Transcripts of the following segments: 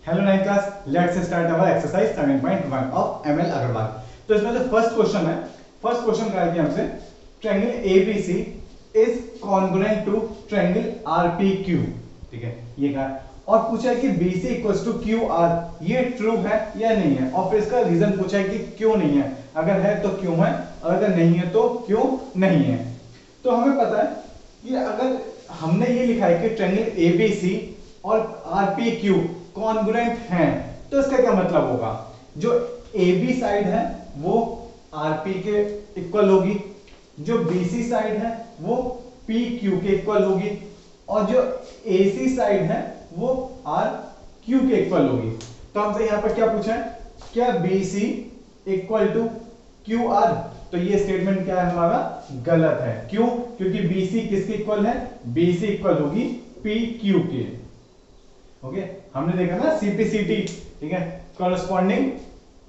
Hello nine class, let's start our exercise 7.1 of ML Aggarwal. तो इसमें जो फर्स्ट क्वेश्चन है, फर्स्ट क्वेश्चन क्या है हमसे, triangle ABC is congruent to triangle RPQ. ठीक है, ये कहा है और पूछा है कि BC इक्वल्स टू QR, ये ट्रू है या नहीं है, और फिर इसका रीजन पूछा है कि क्यों नहीं है, अगर है तो क्यों है, और अगर नहीं है तो क्यों नहीं है। तो हमें पता है कि अगर हमने ये लिखा है कि ट्रायंगल एबीसी और आरपीक्यू कॉन्ग्रुएंट हैं, तो इसका क्या मतलब होगा, जो AB साइड है वो RP के इक्वल होगी, जो BC साइड है वो PQ के इक्वल होगी, और जो AC साइड है वो RQ के इक्वल होगी। तो हमसे यहां पर क्या पूछा है, क्या BC इक्वल टू QR, तो ये स्टेटमेंट क्या है हमारा, गलत है। क्यों? क्योंकि BC किसके इक्वल है, BC इक्वल होगी PQ के। ओके, हमने देखा ना CPCT, ठीक है, corresponding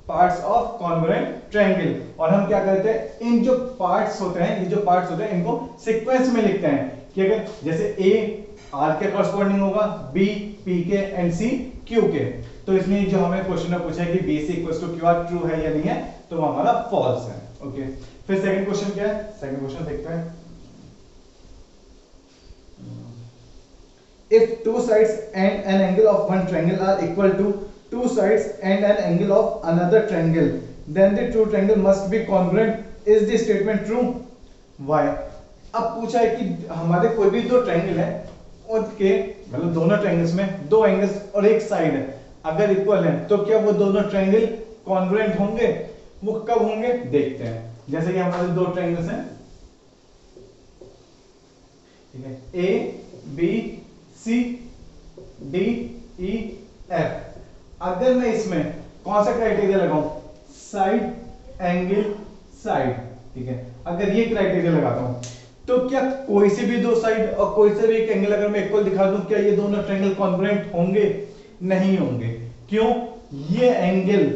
parts of congruent triangle, और हम क्या करते हैं, इन जो पार्ट्स होते हैं, ये जो पार्ट्स होते हैं इनको सीक्वेंस में लिखते हैं कि अगर जैसे A R के कॉरेस्पॉन्डिंग होगा, B P के एंड C Q के। तो इसमें जो हमें क्वेश्चन में पूछा है कि BC equals to QR true है या नहीं है, तो वो हमारा फॉल्स है। ओके, फिर सेकंड क्वेश्चन क्या है, सेकंड क्वेश्चन देखते हैं। If two sides and an angle of one triangle are equal to two sides and an angle of another triangle, then the true triangle must be congruent. Is the statement true? Why? अब पूछा है कि हमारे कोई भी दो triangle है, उनके मतलब दोनों ट्रायंगल्स में दो एंगल्स और एक साइड है, अगर इक्वल है तो क्या वो दोनों ट्रायंगल कॉन्ग्रुएंट होंगे? वो कब होंगे देखते हैं। जैसे कि हमारे दो ट्रायंगल्स हैं, ठीक है, ABC DEF, अगर मैं इसमें कौन सा क्राइटेरिया लगाऊं, साइड एंगल साइड, ठीक है, अगर ये क्राइटेरिया लगाता हूं तो क्या कोई से भी दो साइड और कोई से भी एक एंगल अगर मैं इक्वल दिखा दूं, क्या ये दोनों ट्रायंगल कॉन्ग्रुएंट होंगे? नहीं होंगे। क्यों? ये एंगल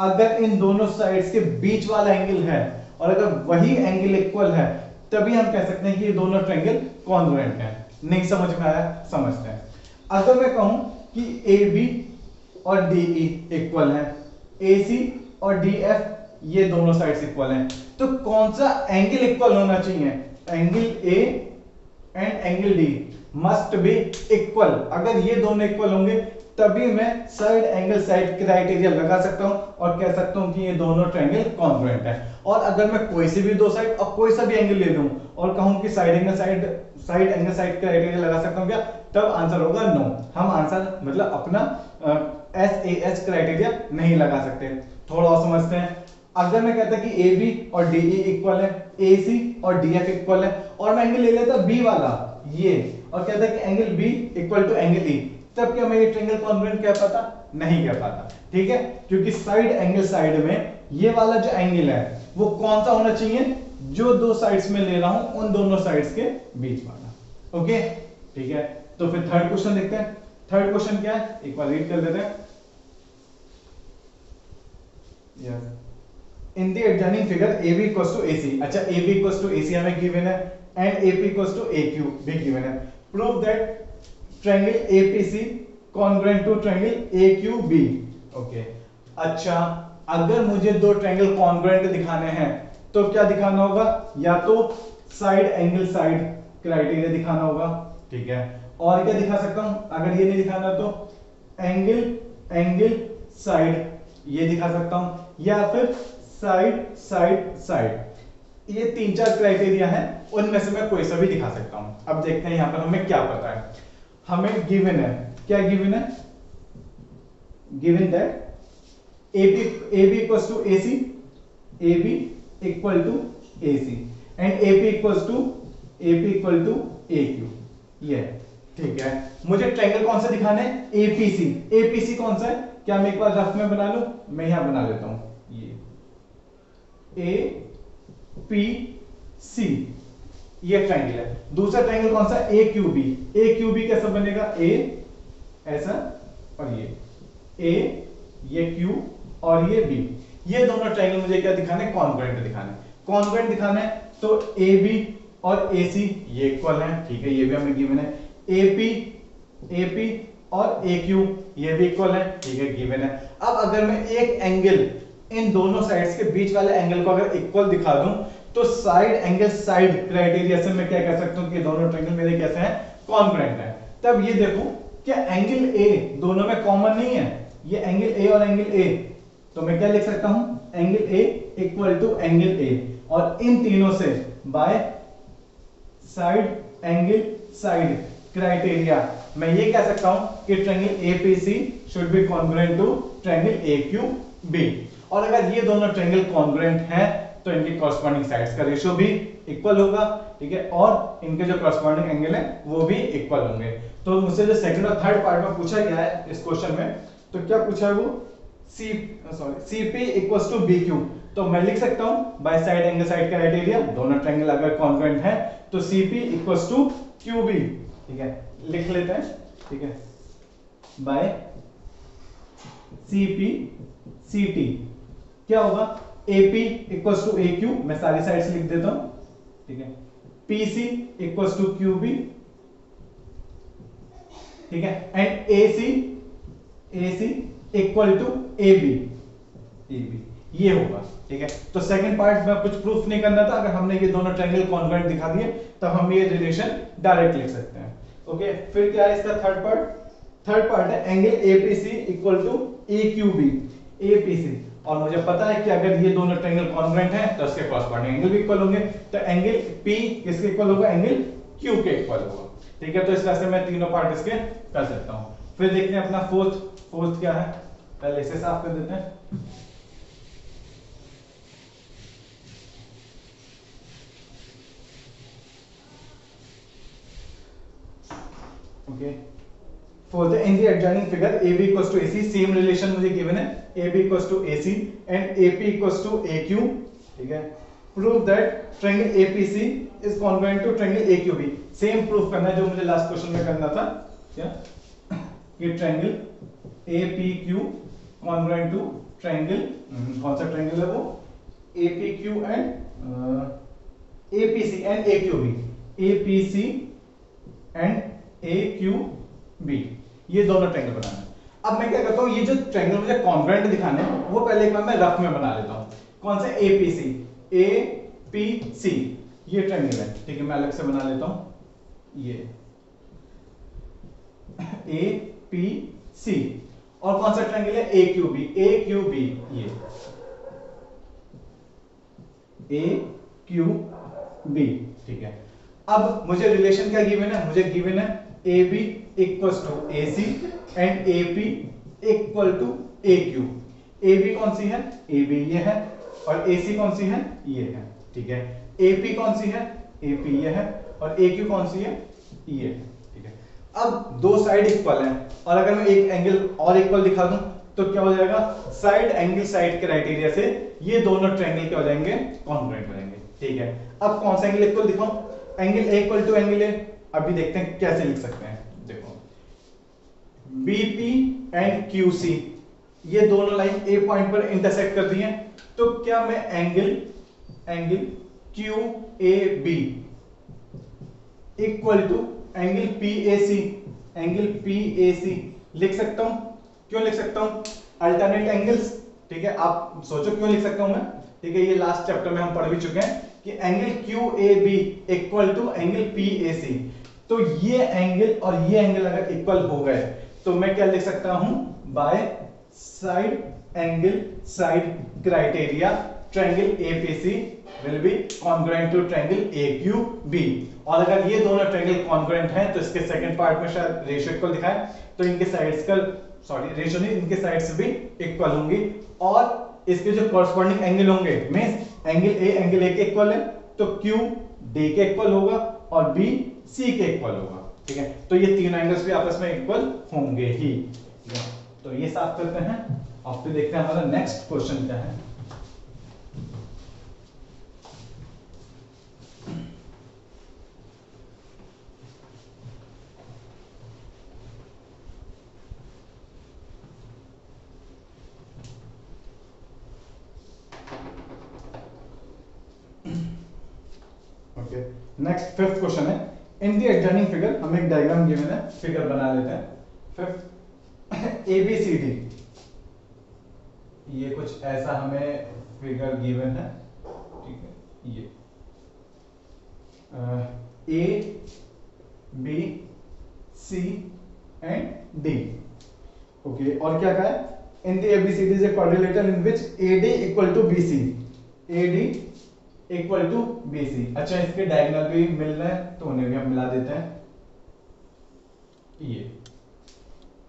अगर इन दोनों साइड्स के बीच वाला एंगल है और अगर वही एंगल इक्वल है, तभी हम कह सकते हैं कि ये दोनों ट्रायंगल कॉन्ग्रुएंट हैं। नहीं समझ में आया? समझते हैं। अगर मैं कहूं कि AB और DE इक्वल है, AC और DF ये दोनों साइड्स इक्वल हैं, तो कौन सा एंगल इक्वल होना चाहिए? Angle A and angle D must be equal. अगर ये दोनों इक्वल होंगे तभी मैं साइड एंगल साइड क्राइटेरिया लगा सकता हूं और कह सकता हूं कि ये दोनों ट्रायंगल कॉन्ग्रुएंट है। और अगर मैं कोई से भी दो साइड और कोई सा भी एंगल ले लूं और कहूं कि साइड एंगल साइड क्राइटेरिया लगा सकता हूं क्या, तब आंसर होगा नो। हम आंसर मतलब अपना SAS क्राइटेरिया नहीं लगा सकते। थोड़ा और समझते हैं। अगर मैं कहता कि AB और DE इक्वल है, AC और DF इक्वल है, और मैं एंगल ले लेता B वाला ये और कहता कि angle B equal to angle E, तब क्या मैं ये ट्रायंगल कॉन्ग्रुएंट कह पाता? नहीं कह पाता। ठीक है, क्योंकि साइड एंगल साइड में ये वाला जो एंगल है वो कौन सा होना चाहिए, जो दो साइड्स में ले रहा हूं उन दोनों साइड्स के बीच वाला। ओके, ठीक है। तो फिर थर्ड क्वेश्चन देखते हैं। थर्ड क्वेश्चन क्या है, एक बार रीड कर देते हैं। Yes, in the adjoining figure AB equals to AC, अच्छा AB इक्वल्स टू AC हमें गिवन है and AP equals to AQ भी गिवन है। Prove that triangle APC congruent to triangle AQB। Okay, अच्छा अगर मुझे दो ट्रायंगल कॉन्ग्रुएंट दिखाने हैं तो क्या दिखाना होगा, या तो साइड एंगल साइड क्राइटेरिया दिखाना होगा, ठीक है, और क्या दिखा सकता हूं, अगर ये नहीं दिखाना तो एंगल साइड ये दिखा सकता हूं, या फिर साइड। ये तीन चार क्राइटेरिया हैं, उनमें से मैं कोई सा भी दिखा सकता हूं। अब देखते हैं यहां पर हमें क्या पता है। हमें गिवन है, क्या गिवन है, given that AB equals to AC, AB equal to AC and AP equal to AQ। ये ठीक है। मुझे ट्रायंगल कौन सा दिखाना है, APC कौन सा है, क्या मैं एक बार रफ में बना लूं, मैं यहां बना लेता हूं, ये APC ये ट्रायंगल है। दूसरा ट्रायंगल कौन सा, AQB कैसा बनेगा, A ऐसा और ये A, ये Q और ये B, ये दोनों ट्रायंगल मुझे क्या दिखाने, कॉन्ग्रुएंट दिखाना है। तो AB और AC ये इक्वल है, ठीक है, ये भी हमें गिवन है। AP और ए क्यू ये भी इक्वल है, ठीक है, गिवन है। अब अगर मैं एक एंगल इन दोनों साइड्स के बीच वाले एंगल को अगर इक्वल दिखा दूं तो साइड एंगल साइड क्राइटेरिया से मैं क्या कह सकता हूं कि दोनों ट्रायंगल मेरे कैसे हैं, कॉन्ग्रुएंट है। तब ये देखो क्या एंगल ए दोनों में कॉमन नहीं है, ये एंगल ए और एंगल ए, तो मैं क्या लिख सकता हूं, angle A equal to angle A, और इन तीनों से by side angle side criteria मैं ये कह सकता हूं कि triangle APC should be congruent to triangle AQB. और अगर ये दोनों ट्रायंगल कॉन्ग्रुएंट हैं तो इनकी कॉरस्पॉन्डिंग साइड्स का रेशियो भी इक्वल होगा, ठीक है, और इनके जो कॉरस्पॉन्डिंग एंगल है वो भी इक्वल होंगे। तो मुझसे जो सेकंड और थर्ड पार्ट में पूछा गया है इस क्वेश्चन में, तो क्या पूछा है वो सीपी इक्वल्स टू बीक्यू, तो मैं लिख सकता हूं by side angle side criteria दोनों ट्रायंगल अगर कॉन्ग्रुएंट है तो सीपी इक्वल्स टू क्यूबी, ठीक है, लिख लेते हैं, ठीक है, बाय सीपी सीटी क्या होगा, AP इक्वल्स टू AQ, मैं सारी साइड्स लिख देता हूं, ठीक है, PC इक्वल्स टू QB, ठीक है, and AC equal to AB ये होगा, ठीक है। तो सेकंड पार्ट में कुछ प्रूफ नहीं करना था, अगर हमने ये दोनों ट्रायंगल कॉन्ग्रुएंट दिखा दिए तब हम ये रिलेशन डायरेक्ट लिख सकते हैं। ओके, फिर क्या है इसका थर्ड पार्ट है angle APC equal to AQB, APC, और मुझे पता है कि अगर ये दोनों ट्रायंगल कॉन्ग्रुएंट हैं तो इसके कॉरस्पॉन्डिंग एंगल भी इक्वल होंगे, तो एंगल P किसके इक्वल होगा, एंगल Q के इक्वल होगा, ठीक है। तो इस तरह से मैं तीनों पार्ट इसके कर सकता हूं। फिर देखते हैं अपना फोर्थ क्या है, पहले इसे साफ कर देते हैं। Okay, fourth in the adjoining figure AB equals to AC, same relation मुझे गिवन है, AB equals to AC and AP equals to AQ, ठीक है। Prove that triangle APC is congruent to triangle AQB, same proof करना है जो मुझे last question में करना था, क्या कि triangle APQ congruent to triangle, कौन सा ट्रायंगल है वो, APQ and APC and AQB, APC and AQB, ये दोनों ट्रायंगल बनाना है। अब मैं क्या करता हूं, ये जो ट्रायंगल मुझे कॉन्ग्रुएंट दिखाने हैं वो पहले एक बार मैं रफ में बना लेता हूं। कौन सा, APC ये ट्रायंगल है, ठीक है, मैं अलग से बना लेता हूं, ये APC, और कौन सा ट्रायंगल है, AQB, ये AQB, ठीक है। अब मुझे रिलेशन क्या गिवन है, मुझे गिवन है AB equals to AC and AP equal to AQ। AB कौन सी है, AB ये है, और AC कौन सी है, ये है, ठीक है। AP कौन सी है, AP ये है, और AQ कौन सी है, ये है, ठीक है। अब दो साइड इक्वल हैं, और अगर मैं एक एंगल और इक्वल दिखा दूं तो क्या हो जाएगा, साइड एंगल साइड क्राइटेरिया से ये दोनों ट्रायंगल क्या हो जाएंगे, कॉन्ग्रुएंट हो जाएंगे, ठीक है। अब कौन सा एंगल इक्वल दिखाऊं, angle A equal to angle A, अभी देखते हैं कैसे लिख सकते हैं। देखो BP एंड QC ये दोनों लाइन A पॉइंट पर इंटरसेक्ट कर दी हैं, तो क्या मैं angle QAB equal to angle PAC लिख सकता हूं। क्यों लिख सकता हूं, अल्टरनेट एंगल्स, ठीक है। आप सोचो क्यों लिख सकता हूं मैं, ठीक है, ये लास्ट चैप्टर में हम पढ़ भी चुके हैं कि angle QAB equal to angle PAC, तो ये एंगल और ये एंगल अगर इक्वल हो गए तो मैं क्या लिख सकता हूं, by side angle side criteria triangle APC will be congruent to triangle AQB। और अगर ये दोनों ट्रायंगल कॉन्ग्रुएंट हैं तो इसके सेकंड पार्ट में शायद रेशियो इक्वल दिखाए, तो इनके साइड्स का रेशियो नहीं, इनके साइड्स भी इक्वल होंगी, और इसके जो कॉरस्पॉन्डिंग एंगल होंगे मींस एंगल A के इक्वल है तो Q D के इक्वल होगा और B C के इक्वल होगा, ठीक है। तो ये तीन एंगल्स भी आपस में इक्वल होंगे ही, तो ये साफ करते हैं और फिर देखते हैं हमारा नेक्स्ट क्वेश्चन क्या है। नेक्स्ट फिफ्थ क्वेश्चन है, इन द एडजॉइनिंग फिगर, हमें एक डायग्राम गिवन है, फिगर बना लेते हैं। फिफ्थ ABCD, ये कुछ ऐसा हमें फिगर गिवन है, ठीक है, ये A B C and D, okay. और क्या कहा है, in the ABCD is a quadrilateral in which AD equal to BC, AD equal to BC। अच्छा, इसके डायगोनल भी मिल रहे हैं तो उन्हें भी हम मिला देते हैं, ये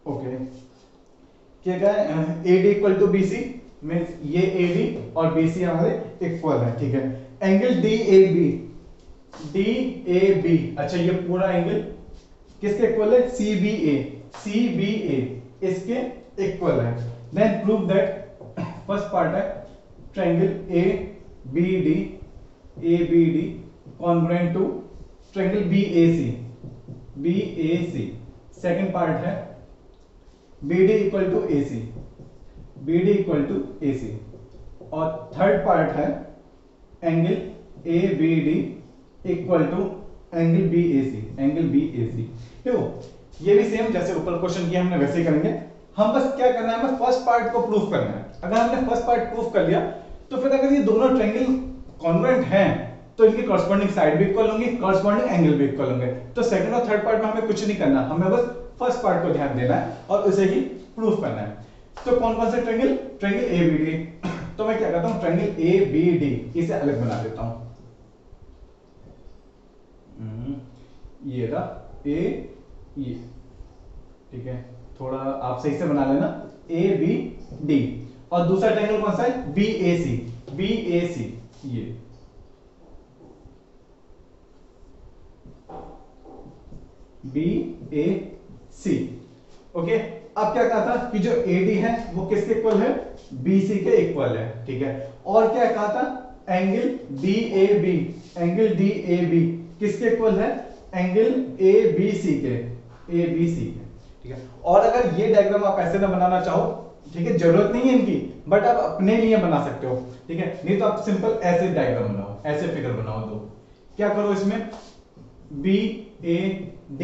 ओके। क्या कहा है, AD equal to BC means ये AD और BC हमारे इक्वल है, ठीक है। एंगल DAB, अच्छा ये पूरा एंगल किसके इक्वल है, CBA इसके इक्वल है। Then prove that, first part है triangle ABD congruent to triangle BAC। Second part है BD इक्वल टू AC, और थर्ड पार्ट है angle ABD equal to angle BAC। देखो ये भी सेम जैसे ऊपर क्वेश्चन किया हमने वैसे ही करेंगे। हम बस क्या करना है, हमें फर्स्ट पार्ट को प्रूफ करना है। अगर हमने फर्स्ट पार्ट प्रूफ कर लिया तो फिर अगर ये दोनों ट्रायंगल कॉन्ग्रुएंट हैं तो इनकी कॉरस्पॉन्डिंग साइड भी इक्वल होंगी, कॉरस्पॉन्डिंग एंगल भी इक्वल होंगे। तो सेकंड और थर्ड पार्ट में हमें कुछ नहीं करना, हमें बस फर्स्ट पार्ट को ध्यान देना है और उसे ही प्रूफ करना है। तो कौन कौन से ट्रायंगल, ट्रायंगल ABD, तो मैं क्या करता हूं, ट्रायंगल ABD इसे अलग बना देता हूं, ये था ये, ठीक है, थोड़ा आप सही से बना लेना, ABD। और दूसरा ट्रायंगल कौन सा है, BAC, ये BAC, ओके। अब क्या कहा था कि जो AD है वो किसके इक्वल है, BC के इक्वल है, ठीक है। और क्या कहा था, एंगल DAB किसके इक्वल है, एंगल ABC के, ठीक है। और अगर ये डायग्राम आप ऐसे ना बनाना चाहो, ठीक है, जरूरत नहीं है इनकी, बट आप अपने लिए बना सकते हो, ठीक है। नहीं तो आप सिंपल ऐसे डायग्राम बनाओ, ऐसे फिगर बनाओ। तो क्या करो इसमें, BAD,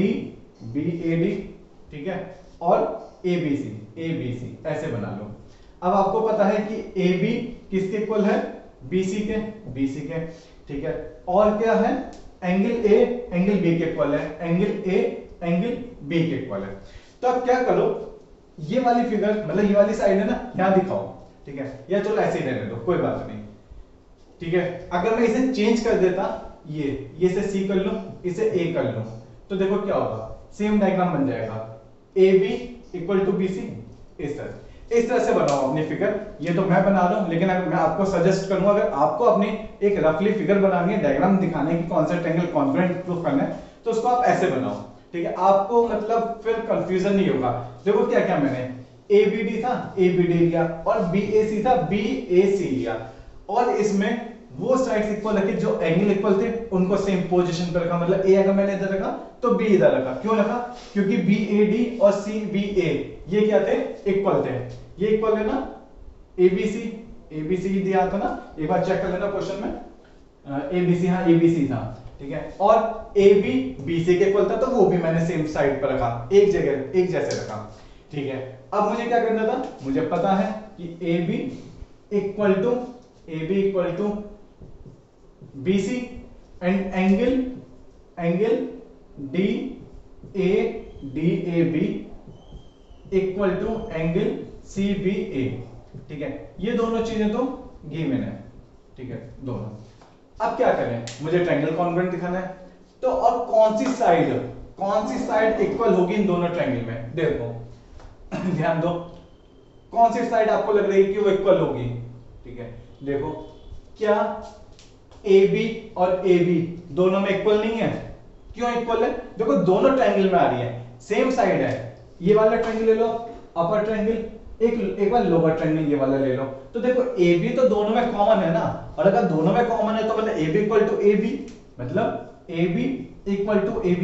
ठीक है, और ABC ऐसे बना लो। अब आपको पता है कि AB किसके इक्वल है, BC के, ठीक है। और क्या है, एंगल A एंगल B के इक्वल है, एंगल A एंगल B के इक्वल है। तो अब क्या करो, ये वाली फिगर मतलब ये वाली साइड है ना, यहां दिखाओ, ठीक है, या चलो ऐसे ही रहने दो, कोई बात नहीं, ठीक है। अगर मैं इसे चेंज कर देता, ये से C कर लूं, इसे A कर लूं, तो देखो क्या होगा, सेम डायग्राम बन जाएगा, AB इक्वल टू BC। इस तरह से बनाओ अपनी फिगर। ये तो मैं बना रहा हूं, लेकिन अगर मैं आपको सजेस्ट करूंगा, अगर आपको अपनी एक रफली फिगर बनानी है, डायग्राम दिखाने की, कौन सा ट्रायंगल कॉन्ग्रुएंट प्रूफ करना है, तो उसको आप ऐसे बनाओ, ठीक है। आपको मतलब फिर कंफ्यूजन नहीं होगा। देखो क्या क्या मैंने, ABD था, ABD लिया, और BAC था, BAC लिया, और इसमें वो साइड्स इक्वल रखे जो एंगल इक्वल थे, उनको सेम पोजीशन पर रखा। मतलब A अगर मैंने इधर रखा तो B इधर रखा। क्यों रखा, क्योंकि BAD और CBA ये क्या थे, इक्वल थे। ये इक्वल है ना, ABC दिया था ना, एक बार चेक कर लेना क्वेश्चन में, ABC, हाँ ABC था, ठीक है। और AB BC के इक्वल था, तो वो भी मैंने सेम साइड पर रखा, एक जगह एक जैसे रखा, ठीक है। अब मुझे क्या करना था, मुझे पता है कि AB equal to BC and angle DAB equal to angle CBA, ठीक है। ये दोनों चीजें तो गिवन है, ठीक है, दोनों। अब क्या करें, मुझे ट्रायंगल कॉन्ग्रुएंट दिखाना है, तो और कौन सी साइड इक्वल होगी इन दोनों ट्रायंगल में, देखो ध्यान दो, कौन सी साइड आपको लग रही है कि वो इक्वल होगी, ठीक है। देखो क्या AB और AB दोनों में इक्वल नहीं है, क्यों इक्वल है, देखो दोनों ट्रायंगल में आ रही है, सेम साइड है। ये वाला ट्रायंगल ले लो, अपर ट्रायंगल, एक बार लोअर ट्रायंगल ये वाला ले लो, तो देखो AB तो दोनों में कॉमन है ना, और अगर दोनों में कॉमन है तो मतलब AB इक्वल टू AB, मतलब AB इक्वल टू AB।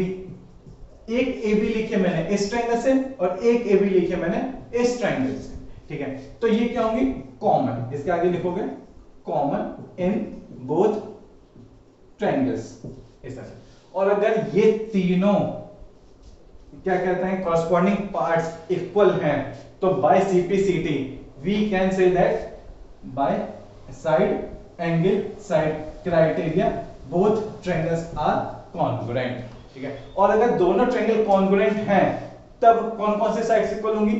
एक AB लिखे मैंने इस ट्रायंगल से, और एक AB लिखे मैंने इस ट्रायंगल से, ठीक है। तो ये क्या होंगी, कॉमन, इसके आगे लिखोगे कॉमन इन बोथ ट्रायंगल्स, इस तरह से। और अगर ये तीनों क्या कहते हैं, कॉरस्पॉन्डिंग पार्ट्स इक्वल हैं, तो by CPCT we can say that by side angle side criteria both triangles are congruent, ठीक है। और अगर दोनों ट्रायंगल कॉन्ग्रुएंट हैं तब कौन कौन से साइड्स इक्वल होंगी,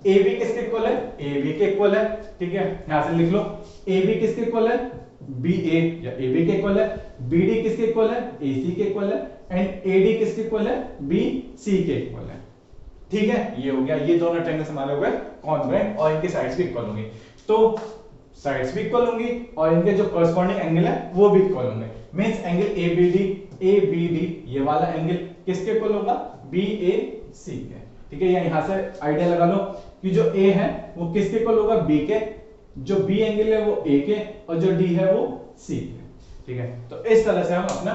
ए बी किसके इक्वल है, ए बी के इक्वल है, ठीक है, यहां से लिख लो ए बी किसके इक्वल है, बी ए या ए बी के इक्वल है, बी डी किसके इक्वल है, ए सी के इक्वल है, एंड ए डी किसके इक्वल है, बी सी के इक्वल है, ठीक है। ये हो गया, ये दोनों ट्रायंगल्स हमारे हो गए कॉन्ग्रुएंट और इनकी साइड्स भी इक्वल होंगी, तो साइड्स भी इक्वल होंगी और इनके जो कॉरस्पॉन्डिंग एंगल है वो भी इक्वल होंगे। मींस एंगल एबीडी ये वाला एंगल किसके इक्वल होगा, बीएसी के, ठीक है। या यहां से आइडिया लगा लो कि जो ए है वो किसके इक्वल होगा, बी के, जो बी एंगल है वो ए के, और जो डी है वो सी के, ठीक है। तो इस तरह से हम अपना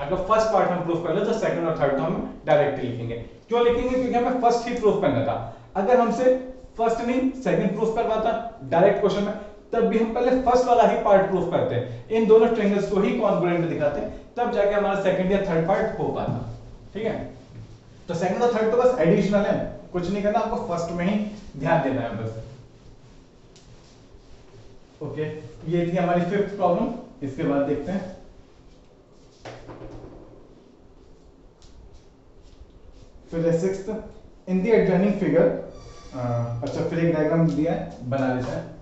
अगर फर्स्ट पार्ट हम प्रूफ कर ले तो सेकंड और थर्ड तो हम डायरेक्टली लिखेंगे। क्यों लिखेंगे, क्योंकि हमें फर्स्ट ही प्रूफ करना था। अगर हमसे फर्स्ट नहीं सेकंड प्रूफ करवाता डायरेक्ट क्वेश्चन में, तब भी हम पहले फर्स्ट वाला ही पार्ट प्रूफ करते हैं, इन दोनों ट्रायंगल्स को ही कॉन्ग्रुएंट दिखाते हैं, तब जाके हमारा सेकंड या थर्ड पार्ट हो पाता, ठीक है। तो सेकंड और थर्ड तो बस एडिशनल है, कुछ नहीं करना, आपको फर्स्ट में ही ध्यान देना है बस। ओके, ये थी हमारी फिफ्थ प्रॉब्लम। इसके बाद देखते हैं फिर sixth, in the adjoining figure, अच्छा फिर एक डायग्राम दिया है, बना लेते हैं।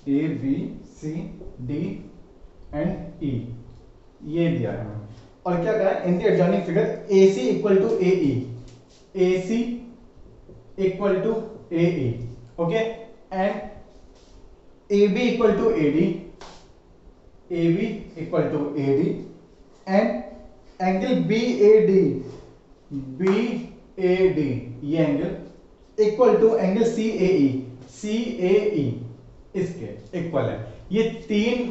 A B C D and E ये दिया है हमें, और क्या कहा है, in the adjoining figure A C equal to A E, A C equal to A E, okay, and A B equal to A D, A B equal to A D, and angle B A D, B A D ये angle equal to angle C A E, C A E इसके equal है। ये तीन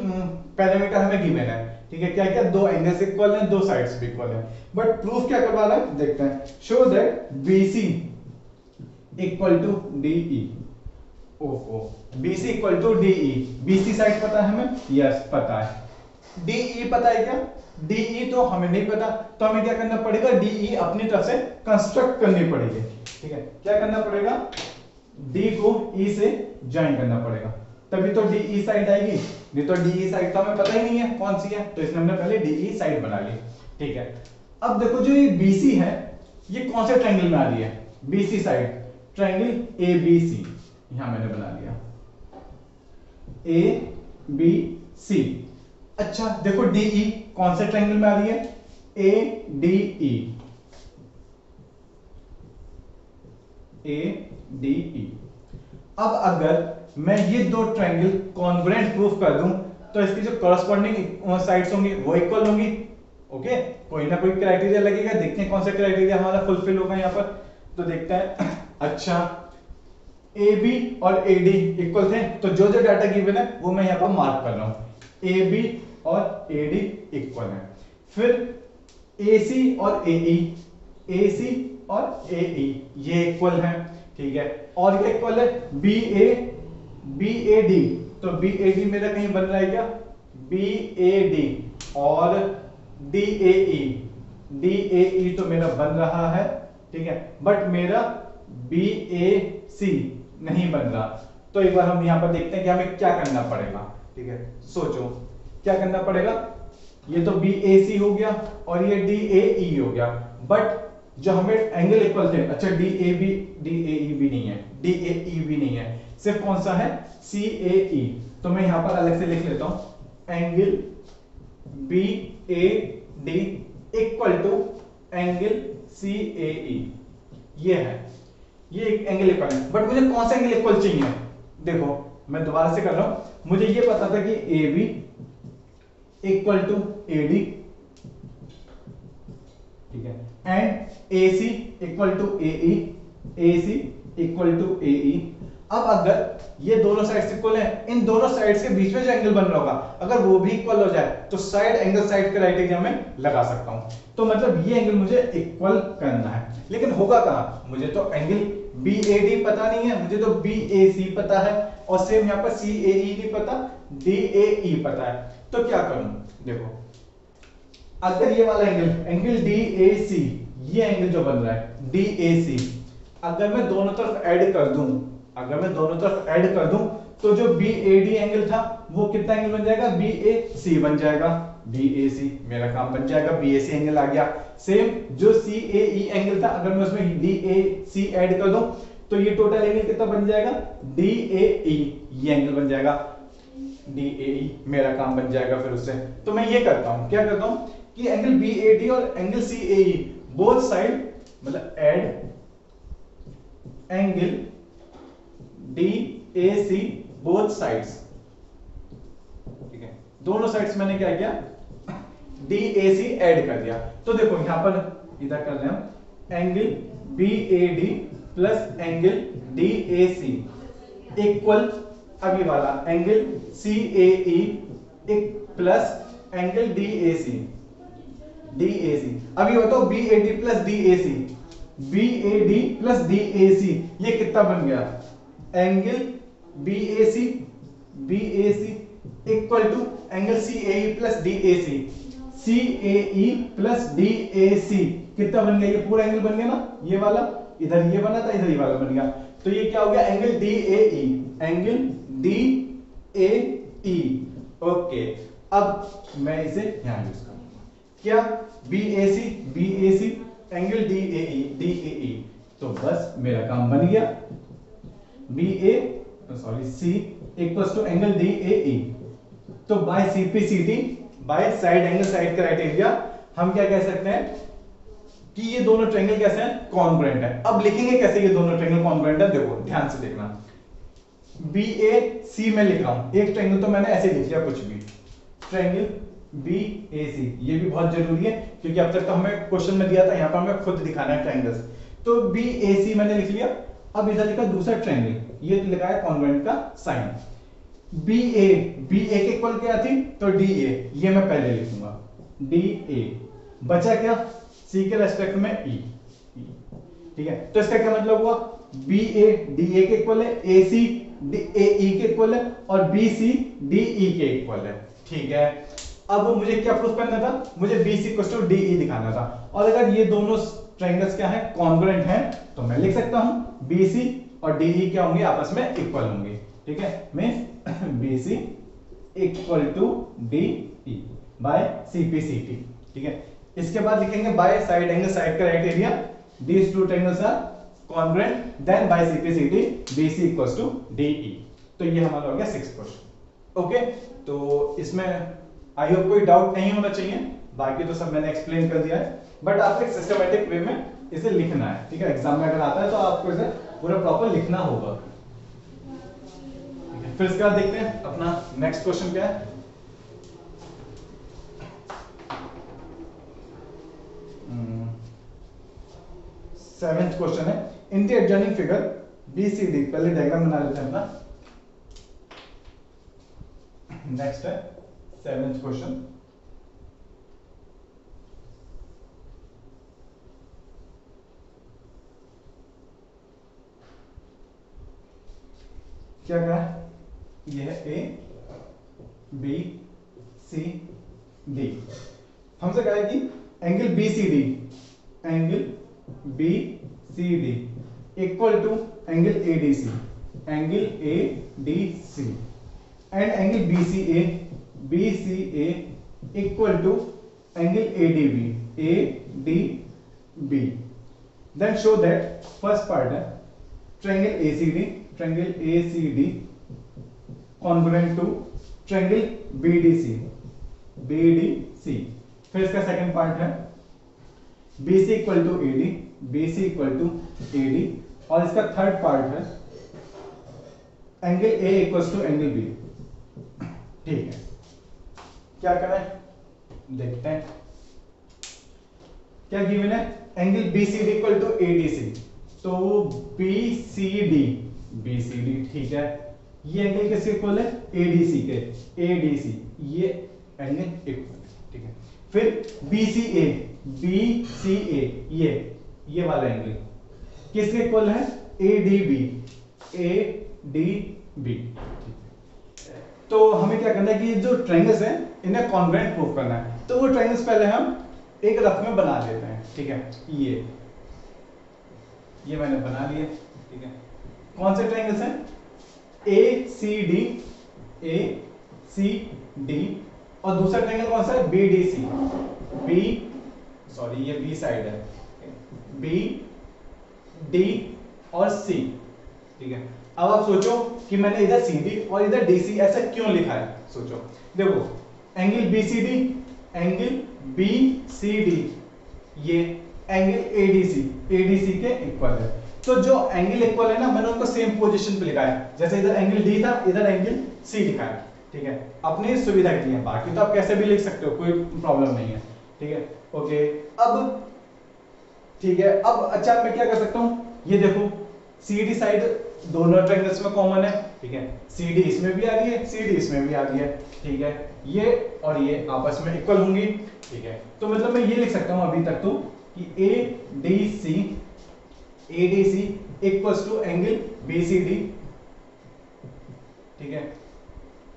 parameter हमें given है, ठीक है। क्या क्या, दो एंगल्स इक्वल हैं, दो साइड्स भी इक्वल हैं, बट प्रूफ क्या करवा रहा है देखते हैं। Show that BC equal to DE, ओहो BC equal to DE, BC side पता है हमें, यस पता है, DE पता है क्या, DE तो हमें नहीं पता, तो हमें क्या करना पड़ेगा, DE अपनी तरफ से कंस्ट्रक्ट करनी पड़ेगी, ठीक है। क्या करना पड़ेगा, D को E से ज्वाइन करना पड़ेगा, तभी तो DE साइड आएगी, नहीं तो DE साइड तो हमें पता ही नहीं है कौन सी है, तो इसमें हमने पहले DE साइड बना ली, ठीक है। अब देखो जो ये BC है ये कौन से ट्रायंगल में आ रही है, BC साइड, ट्रायंगल ABC, यहां मैंने बना लिया ABC। अच्छा देखो DE कौन से ट्रायंगल में आ रही है, ADE, ADE। अब अगर मैं ये दो ट्रायंगल कॉन्ग्रुएंट प्रूफ कर दूं तो इसकी जो कॉरस्पॉन्डिंग साइड्स होंगी वो इक्वल होंगी, ओके। कोई ना कोई क्राइटेरिया लगेगा, देखते हैं कौन सा क्राइटेरिया हमारा फुलफिल होगा यहाँ पर, तो देखते हैं। अच्छा AB और AD इक्वल थे, तो जो जो डाटा गिवन है वो मैं यहाँ पर मार्क कर रहा हूँ, AB और AD इक्वल है। फिर AC और AE, AC और AE ये इक्वल है, ठीक है। और क्या इक्वल है, BAD, तो BAD मेरा कहीं बन रहा है क्या, BAD और DAE तो मेरा बन रहा है, ठीक है, बट मेरा BAC नहीं बन रहा। तो एक बार हम यहां पर देखते हैं कि हमें क्या करना पड़ेगा, ठीक है। सोचो क्या करना पड़ेगा, ये तो BAC हो गया और ये DAE हो गया, बट जो हमें एंगल इक्वल थे, अच्छा DAE भी नहीं है, DAE भी नहीं है, सिर्फ कौन सा है, CAE। तो मैं यहां पर अलग से लिख लेता हूं, angle BAD equal to angle CAE, ये है, ये एक एंगल इक्वल है, बट मुझे कौन सा एंगल इक्वल चाहिए, देखो मैं दोबारा से कर रहा हूं। मुझे ये पता था कि AB इक्वल टू AD, ठीक है, and AC equal to AE, AC equal to AE। अब अगर ये दोनों साइड्स इक्वल हैं, इन दोनों साइड्स के बीच में जो एंगल बन रहा होगा अगर वो भी इक्वल हो जाए तो साइड एंगल साइड क्राइटेरिया में लगा सकता हूं। तो मतलब ये एंगल मुझे इक्वल करना है, लेकिन होगा कहां, मुझे तो एंगल BAD पता नहीं है, मुझे तो BAC पता है, और सेम यहां पर CAE नहीं पता, DAE पता है। तो क्या करूं, देखो अगर ये वाला एंगल DAC, ये एंगल जो बन रहा है DAC, अगर मैं दोनों तरफ ऐड कर दूं, तो जो BAD एंगल था वो कितना एंगल बन जाएगा, BAC बन जाएगा। BAC मेरा काम बन जाएगा, BAC एंगल आ गया। सेम जो CAE एंगल था, अगर मैं उसमें DAC ऐड कर दूं तो ये टोटल एंगल कितना बन जाएगा, DAE, ये एंगल बन जाएगा DAE, मेरा काम बन जाएगा फिर उससे। तो मैं ये करता हूं, क्या करता हूं कि एंगल BAD और एंगल CAE बोथ साइड, मतलब add angle DAC both sides, ठीक है, दोनों साइड्स मैंने क्या किया, DAC ऐड कर दिया। तो देखो यहां पर इधर कर रहे हैं angle BAD plus angle DAC equal, अभी वाला angle CAE plus angle DAC। अभी बताओ BAD प्लस DAC, ये कितना बन गया, angle BAC equal to angle CAE plus DAC कितना बन गया, ये पूरा एंगल बन गया ना, ये वाला इधर ये बना था, इधर ये वाला बन गया। तो ये क्या हो गया, एंगल DAE। ओके, अब मैं इसे यहां यूज करूंगा, क्या BAC एंगल DAE, तो बस मेरा काम बन गया, C equals to angle DAE। तो by CPCT, by side angle side criteria, हम क्या कह सकते हैं कि ये दोनों ट्रायंगल कैसे हैं, कॉन्ग्रुएंट है। अब लिखेंगे कैसे ये दोनों ट्रायंगल कॉन्ग्रुएंट है, देखो ध्यान से देखना, BAC में लिख रहा हूं, एक ट्रायंगल तो मैंने ऐसे लिख लिया, कुछ भी ट्रायंगल BAC, ये भी बहुत जरूरी है क्योंकि अब तक तो हमें क्वेश्चन में दिया था, यहां पर हमें खुद दिखाना है ट्रायंगल्स। तो BAC मैंने लिख लिया। अब इधर लिखा दूसरा ट्रायंगल, ये लिखा है कॉन्ग्रुएंट का साइन। BA के इक्वल क्या थी, तो DA, ये मैं पहले लिखूंगा DA, बचा क्या, C के रेस्पेक्ट में E, ठीक है। तो इसका क्या मतलब हुआ, BA DA के इक्वल है, AC AE के इक्वल है, और BC DE के इक्वल है, ठीक है। अब मुझे क्या प्रूफ करना था, मुझे BC DE दिखाना था, और अगर ये दोनों ट्रायंगल्स क्या है, कॉन्ग्रुएंट हैं, तो मैं लिख सकता हूं BC और DE क्या होंगे, आपस में इक्वल होंगे, ठीक है। Means BC equal to DE by CPCT, ठीक है। इसके बाद लिखेंगे by side angle side criteria, these two triangles are congruent, then by CPCT BC equals to DE। तो ये हमारा हो गया 6th क्वेश्चन। ओके, तो इसमें आई होप कोई डाउट नहीं होना चाहिए, बाकी तो सब मैंने एक्सप्लेन कर दिया है, बट आपको एक सिस्टमैटिक वे में इसे लिखना है, ठीक है। एग्जाम में अगर आता है तो आपको इसे पूरा प्रॉपर लिखना होगा। फिर इसके बाद देखते हैं अपना नेक्स्ट क्वेश्चन क्या है। सेवेंथ क्वेश्चन है, in the adjoining figure BCD, पहले डायग्राम बना लेते हैं अपना। नेक्स्ट है सेवेंथ क्वेश्चन, क्या कहा है, ये है A B C D। हमसे कहा है कि angle BCD equal to angle ADC and angle BCA equal to angle ADB। Then show that, first part है triangle ACD congruent to triangle BDC। फिर इसका सेकंड पार्ट है BC इक्वल टू AD, और इसका थर्ड पार्ट है angle A equal to angle B, ठीक है। क्या करें, देखते हैं क्या गिवन है, angle BCD equal to ADC। तो BCD BCD, ठीक है। ये एंगल किसके इक्वल है? ADC के, ADC, ये एंगल इक्वल है, ठीक है। फिर BCA, BCA, ये वाला एंगल किसके इक्वल है? ADB, ADB। तो हमें क्या करना है कि जो ट्रायंगल्स हैं इन्हें कॉन्ग्रुएंट प्रूव करना है। तो वो ट्रायंगल्स पहले हम एक रफ में बना लेते हैं, ठीक है। ये मैंने बना लिए, ठीक है। कौन से ट्रायंगल्स हैं? ACD, ACD, और दूसरा ट्रायंगल कौन सा है? BDC, सॉरी ये बी साइड है, BD और C, ठीक है। अब आप सोचो कि मैंने इधर CD और इधर DC ऐसा क्यों लिखा है? सोचो, देखो एंगल BCD, एंगल BCD, ये एंगल ADC के इक्वल है। तो जो एंगल इक्वल है ना, मैंने उनको सेम पोजीशन पे लिखा है। जैसे इधर एंगल D था, इधर एंगल C लिखा है, ठीक है। अपनी सुविधा के लिए, बाकी तो आप कैसे भी लिख सकते हो, कोई प्रॉब्लम नहीं है, ठीक है। ओके, अब ठीक है, अब अच्छा मैं क्या कर सकता हूं? ये देखो CD साइड दोनों ट्रायंगल्स में कॉमन है, ठीक है। CD इसमें भी आ रही है, CD इसमें भी आ रही है, ठीक है। ये और ये आपस में इक्वल होंगी, ठीक है। तो मतलब मैं ये लिख सकता हूं अभी तक तो कि ADC equals to angle BCD, ठीक है,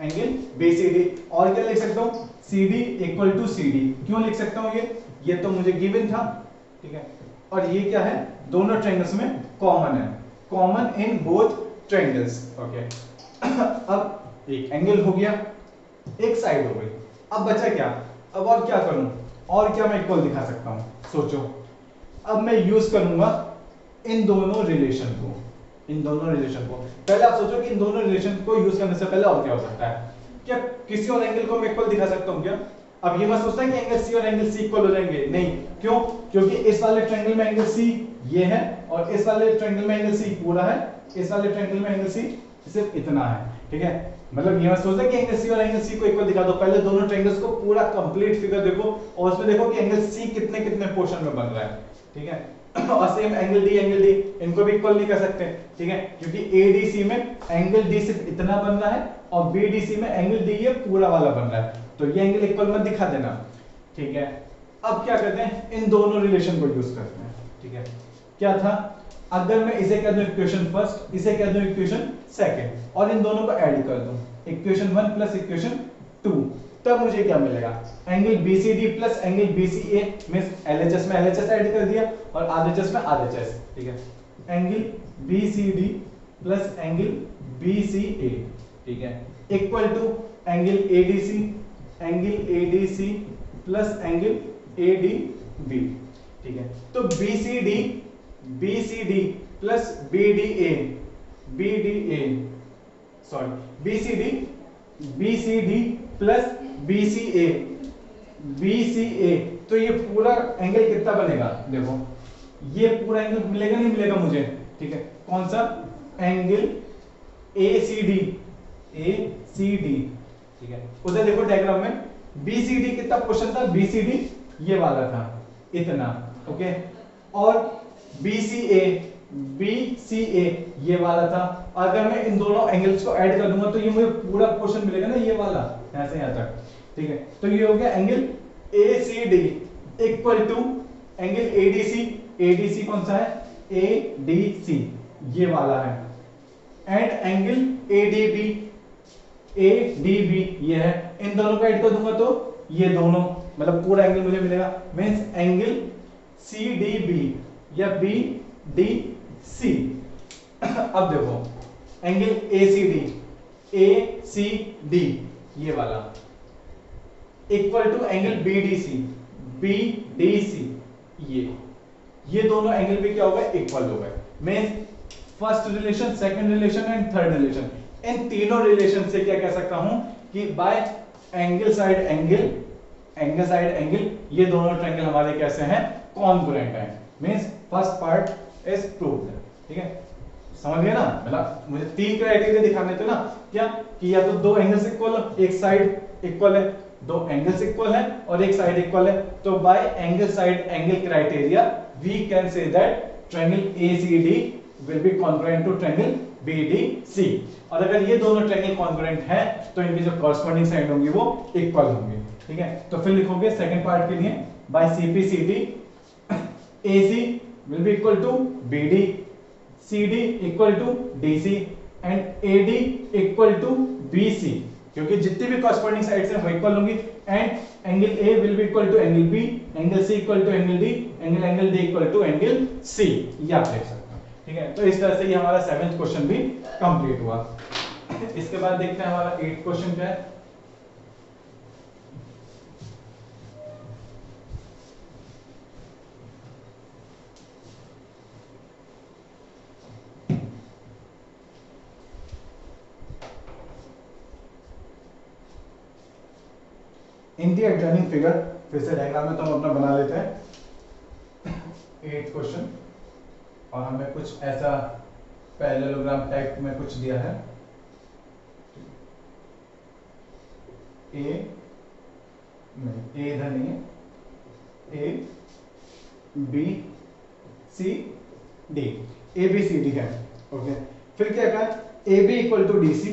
एंगल BCD। और क्या लिख सकता हूं? CD equal to CD। क्यों लिख सकता हूं ये तो मुझे गिवन था, ठीक है। और ये क्या है? दोनों ट्रायंगल्स में कॉमन है, common in both triangles, okay. अब एक एंगल हो गया, एक साइड हो गई। अब बचा क्या? अब और क्या करूं? और क्या मैं इक्वल दिखा सकता हूं? सोचो, अब मैं यूज करूंगा इन दोनों रिलेशन को, पहले आप सोचो कि इन दोनों रिलेशन को यूज करने से पहले और क्या हो सकता है? क्या किसी और एंगल को मैं इक्वल दिखा सकता हूं क्या? अब ये मत सोचना कि एंगल C और एंगल C इक्वल हो जाएंगे, नहीं। क्यों? क्योंकि इस वाले ट्रायंगल में एंगल C ये है, और इस वाले ट्रायंगल में एंगल C पूरा है, इस वाले ट्रायंगल में एंगल C सिर्फ इतना है, ठीक है। मतलब ये मत सोचना कि एंगल C और एंगल C को इक्वल दिखा दो। पहले दोनों ट्रायंगल्स को पूरा कंप्लीट फिगर देखो, और उसमें देखो कि एंगल C कितने कितने पोर्शन में बन रहा है, ठीक है। और सेम एंगल D इनको भी इक्वल नहीं कर सकते, ठीक है, क्योंकि ADC में एंगल D सिर्फ इतना बन रहा है और BDC में एंगल D ये पूरा वाला बन रहा है, तो ये एंगल इक्वल मत दिखा देना, ठीक है। अब क्या करते हैं? इन दोनों रिलेशन को यूज करते हैं, ठीक है। क्या था? अगर मैं इसे कह दूं इक्वेशन फर्स्ट, इसे कह दूं इक्वेशन सेकंड, और इन दोनों को ऐड कर दूं, इक्वेशन 1 प्लस इक्वेशन 2, तब मुझे क्या मिलेगा? Angle BCD plus angle BCA में LHS में LHS ऐड कर दिया और RHS में RHS, ठीक है। Angle BCD plus angle BCA, ठीक है, equal to angle ADC plus angle ADB, ठीक है। तो BCD plus BCD plus BCA, तो ये पूरा एंगल कितना बनेगा? देखो ये पूरा एंगल मिलेगा, नहीं मिलेगा मुझे, ठीक है। कौन सा? एंगल ACD, ठीक है। उधर देखो डायग्राम में BCD कितना पोर्शन था? BCD ये वाला था, इतना, ओके। और BCA ये वाला था। अगर मैं इन दोनों एंगल्स को ऐड कर दूंगा तो ये मुझे पूरा पोर्शन मिलेगा ना, ये वाला, यहां से यहां तक, ठीक है। तो ये हो गया angle ACD equal to angle ADC कौन सा है? ADC ये वाला है, एंड एंगल ADB ये है। इन दोनों को ऐड कर दूंगा तो ये दोनों, मतलब पूरा एंगल मुझे मिलेगा, मींस एंगल CDB या BDC। अब देखो एंगल ACD ये वाला इक्वल टू एंगल BDC ये दोनों एंगल भी क्या हो गए? इक्वल हो गए। Means first relation, second relation and third relation, इन तीनों रिलेशन से क्या कह सकता हूं कि बाय एंगल साइड एंगल ये दोनों ट्रायंगल हमारे कैसे हैं? कॉन्ग्रुएंट हैं। Means first part is proved, ठीक है। समझ गए ना? मतलब मुझे तीन क्राइटेरिया दिखाने थे ना, क्या कि या तो दो एंगल्स इक्वल, एक साइड इक्वल है, दो एंगल्स इक्वल है और एक साइड इक्वल है, तो by angle side angle criteria we can say that triangle ACD will be congruent to triangle B D C. और अगर ये दोनों ट्रायंगल कॉन्ग्रुएंट है तो इनकी जो कॉरस्पॉन्डिंग साइड होंगी वो इक्वल होंगी। ठीक है, तो फिर लिखोगे सेकंड पार्ट के लिए bye CP CD AC will be equal to BD, CD equal to DC and AD equal to BC, क्योंकि जितनी भी कॉरस्पॉन्डिंग साइड्स हैं वो इक्वल होंगी। And angle A will be equal to angle B, angle C equal to angle D, angle D equal to angle C। ये आप देख सकते हो। ठीक है, तो इस तरह से ये हमारा 7th क्वेश्चन भी कंप्लीट हुआ। इसके बाद देखते हैं हमारा 8th क्वेश्चन क्या है। इन दी adjoining फिगर, फिर से डायग्राम में तो हम अपना बना लेते हैं 8th क्वेश्चन। और हमें कुछ ऐसा पैरेललोग्राम टाइप में कुछ दिया है। ए नहीं, ए इधर नहीं है, A B C D, A B C D है। ओके, फिर क्या कहा, A B equal to D C,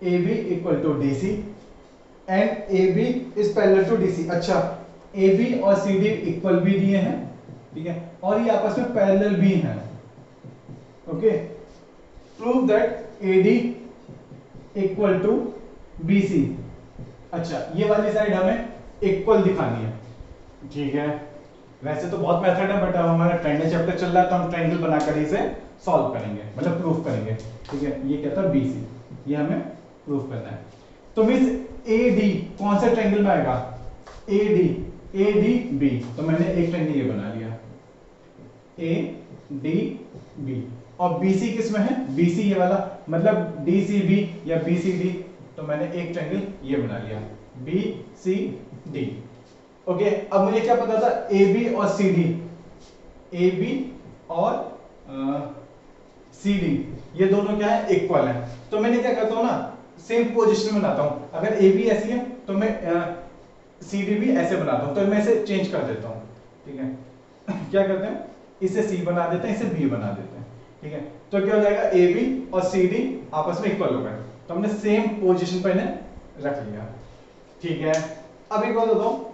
A B equal to D C and A B is parallel to D C. अच्छा, ए बी और C D equal भी दिए हैं, ठीक है, और ये आपस में पैरेलल भी हैं। Okay, prove that A D equal to B C. अच्छा, ये वाली साइड हमें इक्वल दिखानी है। ठीक है, वैसे तो बहुत मेथड है, बट अब हमारा ट्रायंगल चैप्टर चल रहा है तो हम ट्रायंगल बनाकर इसे सॉल्व करेंगे, मतलब प्रूफ करेंगे। ठीक है, ये क्या था, BC, ये हमें प्रूफ करना है। तो मींस AD कौन से ट्रायंगल में आएगा, ADB, तो मैंने एक ट्रायंगल ये बना लिया ADB। और BC किस में है, BC ये वाला, मतलब DCB या BCD, तो मैंने एक ट्रायंगल ये बना लिया BCD। ओके, अब मुझे क्या पता था, AB और CD, AB और CD ये दोनों क्या है, इक्वल है। तो मैंने क्या करता हूं ना, सेम पोजीशन में बनाता हूं। अगर AB ऐसी है तो मैं CD भी ऐसे बनाता हूं, तो मैं इसे चेंज कर देता हूं। ठीक है क्या करते हैं, इसे C बना देते हैं, इसे B बना देते हैं। ठीक है, तो क्या हो जाएगा, AB और CD आपस में इक्वल हो गए, तो हमने सेम पोजीशन पर इन्हें रख लिया। ठीक है, अब एक बात बताओ,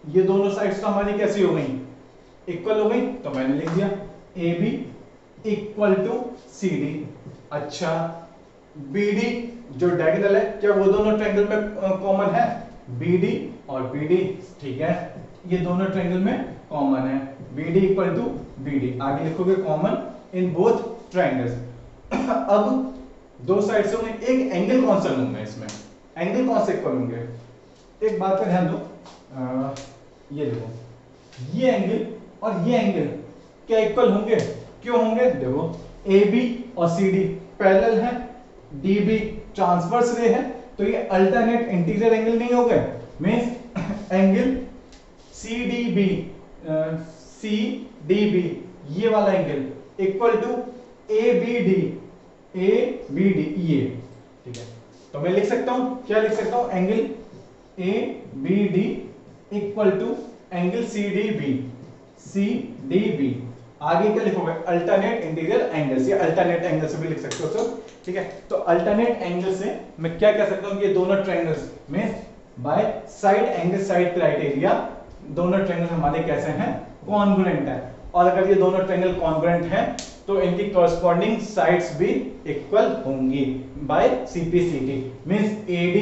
ये दोनों साइड्स तो हमारी कैसी हो गई, इक्वल हो गई, तो मैंने लिख दिया AB इक्वल टू CD। अच्छा, BD जो डायगोनल है, क्या वो दोनों ट्रायंगल में कॉमन है, BD और BD। ठीक है, ये दोनों ट्रायंगल में कॉमन है, BD इक्वल टू BD। आगे लिखोगे कॉमन इन बोथ ट्रायंगल्स। अब दो साइड्स होंगे, एक एंगल कौन सा लूंगा इसमें, एंगल कौन से इक्वल होंगे। एक बात का ध्यान दो, ये देखो, ये एंगल और ये एंगल क्या इक्वल होंगे, क्यों होंगे, देखो AB और CD पैरेलल है, DB ट्रांसवर्स रे है, तो ये अल्टरनेट इंटीरियर एंगल नहीं हो गए। मींस एंगल CDB ये वाला एंगल इक्वल टू ABD ये। ठीक है, तो मैं लिख सकता हूं, क्या लिख सकता हूं, angle ABD equal to angle CDB। आगे क्या लिखोगे, अल्टरनेट इंटीरियर एंगल्स, या अल्टरनेट एंगल से भी लिख सकते हो। तो ठीक है, तो अल्टरनेट एंगल से मैं क्या कह सकता हूं, ये दोनों ट्रायंगल्स में bye side angle side criteria दोनों ट्रायंगल हमारे कैसे हैं, कॉन्ग्रुएंट है। और अगर ये दोनों ट्रायंगल कॉन्ग्रुएंट हैं तो इनकी कॉरस्पॉन्डिंग साइड्स भी इक्वल होंगी by CPCD। Means AD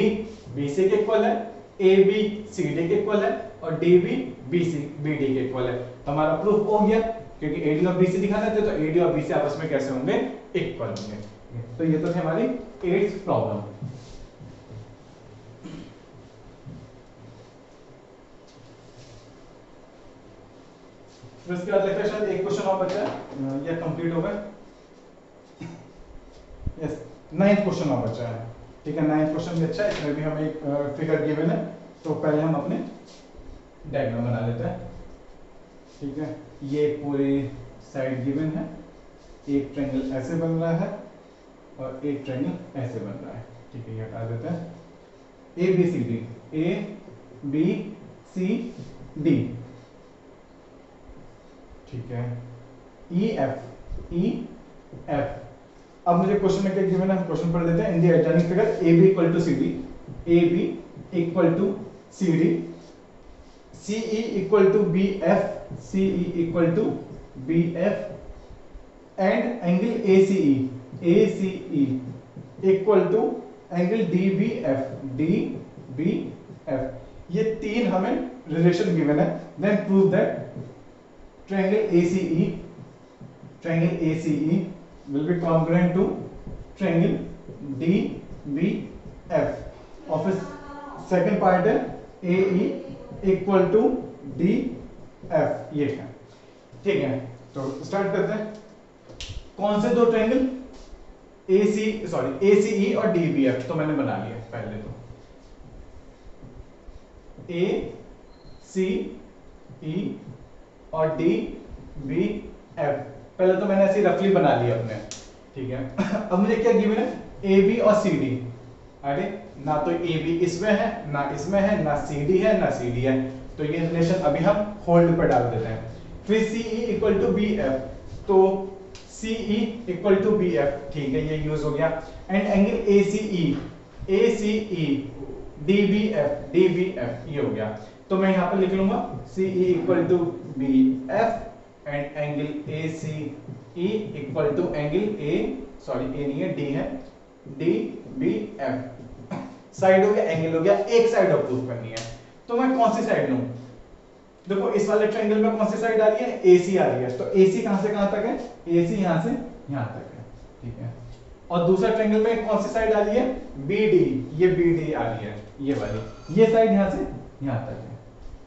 BC के इक्वल है, AB CD के इक्वल है और DB BD के इक्वल है। तो हमारा प्रूफ हो गया, क्योंकि AD और BC दिखाने थे, तो AD और BC आपस में कैसे होंगे, इक्वल होंगे। तो ये तो थी हमारी 8th प्रॉब्लम। फिर उसके बाद लगता है शायद एक क्वेश्चन और बचा है, या कंप्लीट हो गया, यस 9th क्वेश्चन और बचा है। ठीक है, 9th क्वेश्चन भी अच्छा है, इसमें भी हमें एक फिगर गिवन है, तो पहले हम अपने डायग्राम बना लेते हैं। ठीक है, ये पूरी साइड गिवन है, एक ट्रायंगल ऐसे बन रहा है और एक ट्रायंगल ऐसे बन रहा है। ठीक है, ये हटा देते हैं, ABCD ABCD। ठीक है, EF अब मुझे क्वेश्चन में क्या गिवन है, हम क्वेश्चन पढ़ लेते हैं। In the adjoining figure A B equal to C D, A B equal to C D, C E equal to B F, C E equal to B F and angle A C E equal to angle D B F. ये तीन हमें relation given है। Then prove that triangle ACE will be congruent to triangle DBF of its second part है AE equal to DF। ये है, ठीक है। तो स्टार्ट करते हैं। कौन से दो ट्रायंगल, ACE और DBF तो मैंने बना लिया पहले। तो ACE और DBF पहले तो मैंने ऐसे रफली बना लिया अपने, ठीक है। अब मुझे क्या गिवन है, ए बी और सी डी। अरे ना तो ए बी इसमें है, ना इसमें है, ना सी डी है, ना सी डी है, तो ये रिलेशन अभी हम होल्ड पर डाल देते हैं। फिर C E equal to B F, तो C E equal to B F, ठीक है, ये यूज हो गया। And angle A C E D B F, ये हो गया। तो मैं यहाँ पर लिख लूंगा C E equal to B F and angle A C E equal to angle A नहीं है, डी है, डी बी एफ। साइड हो गया, एंगल हो गया, एक साइड अब प्रूव करनी है। तो मैं कौन सी साइड लूं? देखो इस वाले ट्रायंगल में कौन सी साइड आ रही है, एसी आ रही है। तो एसी कहां से कहां तक है, एसी यहां से यहां तक है, ठीक है। और दूसरा ट्रायंगल में कौन सी साइड आ रही है, बीडी, ये बीडी आ रही है, ये वाली, ये साइड यहां से यहां तक है।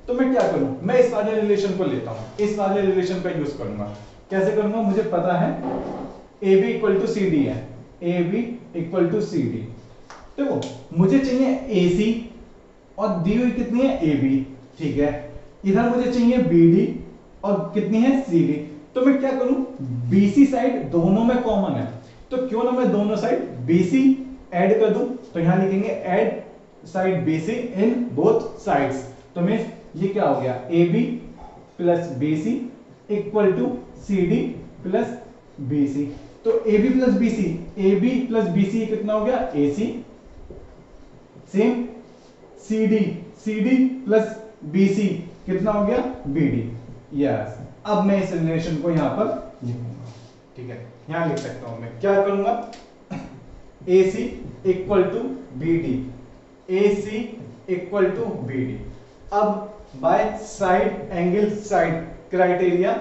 तो मैं क्या करूं, मैं इस वाले रिलेशन को लेता हूं, इस वाले रिलेशन का यूज करूंगा। कैसे करूंगा, मुझे पता है A B equal to C D है, A B equal to C D. देखो मुझे चाहिए ए सी और दी हुई कितनी है, ए बी, ठीक है। इधर मुझे चाहिए बी डी और कितनी है, सी डी। तो मैं क्या करूं, बीसी साइड दोनों में कॉमन है, तो क्यों ना मैं दोनों साइड बीसी ऐड कर दूं। तो यहां लिखेंगे add side BC in both sides. तो मैं ये क्या हो गया, A B plus B C equal to C D plus B C. तो A B plus B C कितना हो गया, A C. Same C D plus B C कितना हो गया, बी डी। यस, अब मैं इस रिलेशन को यहां पर लिखूंगा, ठीक है। यहां लिख सकता हूं, मैं क्या करूंगा, A C equal to B D, A C equal to B D. अब by side angle side criteria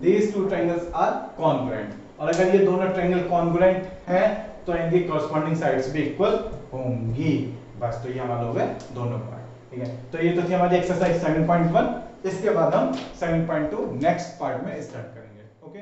these two triangles are congruent, और अगर ये दोनों ट्रायंगल कॉन्ग्रुएंट हैं तो इनकी कॉरस्पॉन्डिंग साइड्स भी इक्वल होंगी। बस, तो ये हमारे हो गए दोनों पार्ट, ठीक है। तो ये तो थी हमारी एक्सरसाइज 7.1। इसके बाद हम 7.2 नेक्स्ट पार्ट में स्टार्ट करेंगे, ओके।